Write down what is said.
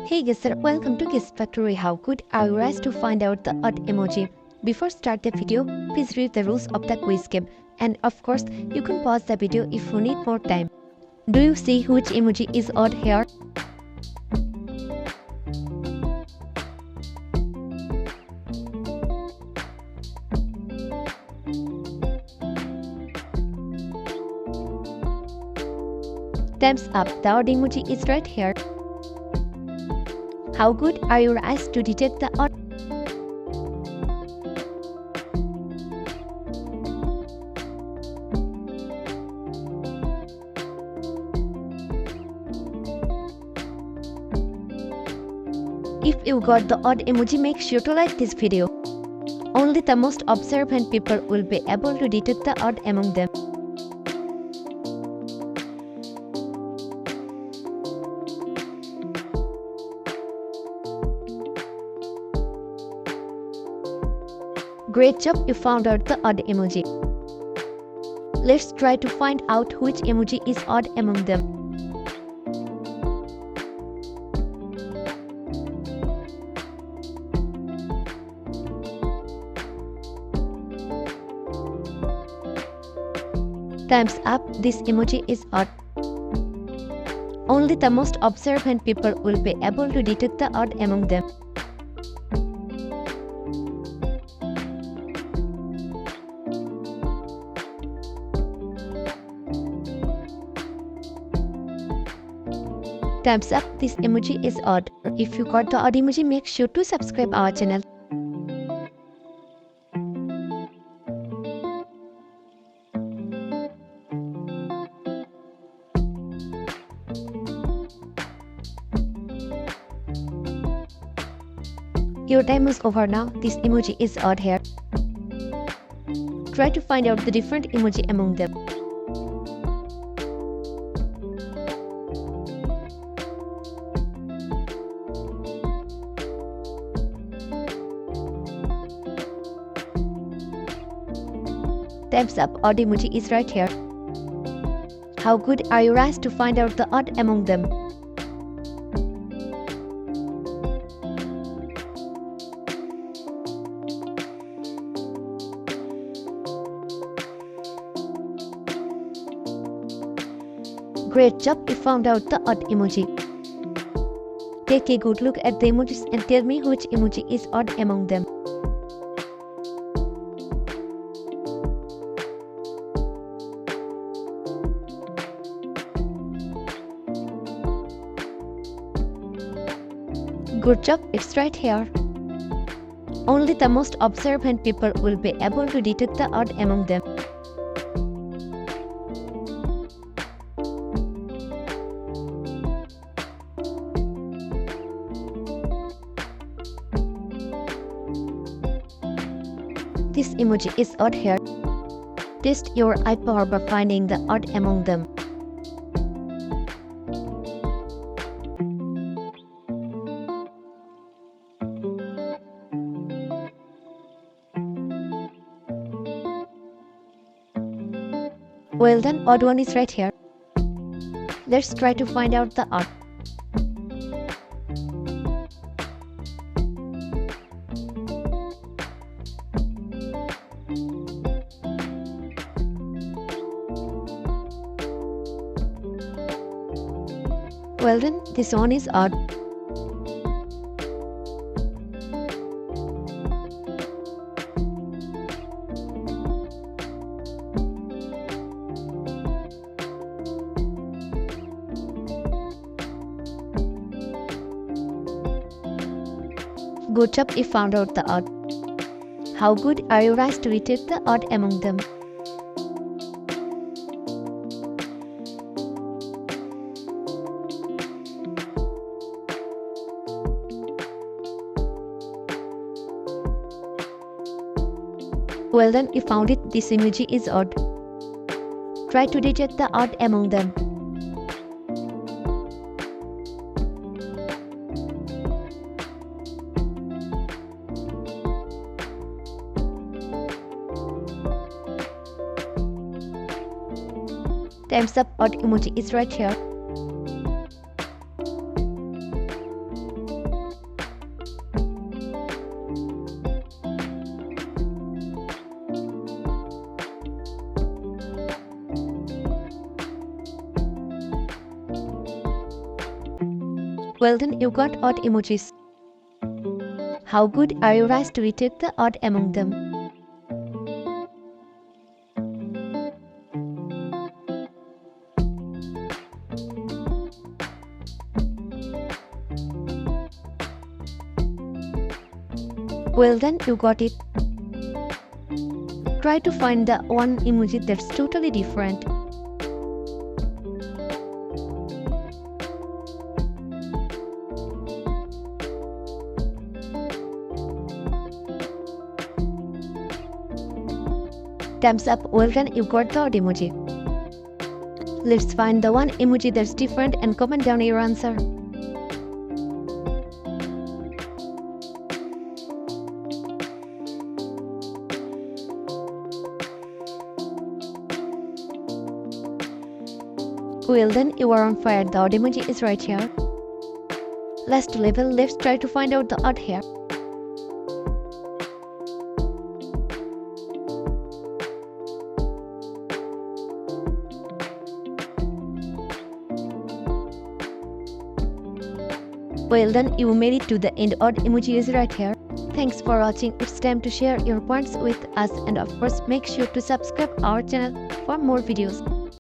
Hey guys, welcome to Guess Factory. How good are you guys to find out the odd emoji? Before start the video, please read the rules of the quiz game. And of course, you can pause the video if you need more time. Do you see which emoji is odd here? Thumbs up, the odd emoji is right here. How good are your eyes to detect the odd? If you got the odd emoji, make sure to like this video. Only the most observant people will be able to detect the odd among them. Great job, you found out the odd emoji. Let's try to find out which emoji is odd among them. Thumbs up, this emoji is odd. Only the most observant people will be able to detect the odd among them. Thumbs up, this emoji is odd. If you got the odd emoji, make sure to subscribe our channel. Your time is over now. This emoji is odd here. Try to find out the different emoji among them. Thumbs up, odd emoji is right here. How good are your eyes to find out the odd among them? Great job, you found out the odd emoji. Take a good look at the emojis and tell me which emoji is odd among them. Good job, it's right here. Only the most observant people will be able to detect the odd among them. This emoji is odd here. Test your eye power by finding the odd among them. Well done, odd one is right here. Let's try to find out the odd. Well done, this one is odd. Good job, you found out the odd. How good are your eyes to detect the odd among them? Well done, you found it. This emoji is odd. Try to detect the odd among them. Thumbs up, odd emoji is right here. Well then, you got odd emojis. How good are your eyes to detect the odd among them? Well then, you got it. Try to find the one emoji that's totally different. Thumbs up, well done, you got the odd emoji. Let's find the one emoji that's different and comment down your answer. Well then, you are on fire, the odd emoji is right here. Last level, let's try to find out the odd hair. Well done, you made it to the end. Odd emoji is right here. Thanks for watching. It's time to share your points with us, and of course make sure to subscribe our channel for more videos.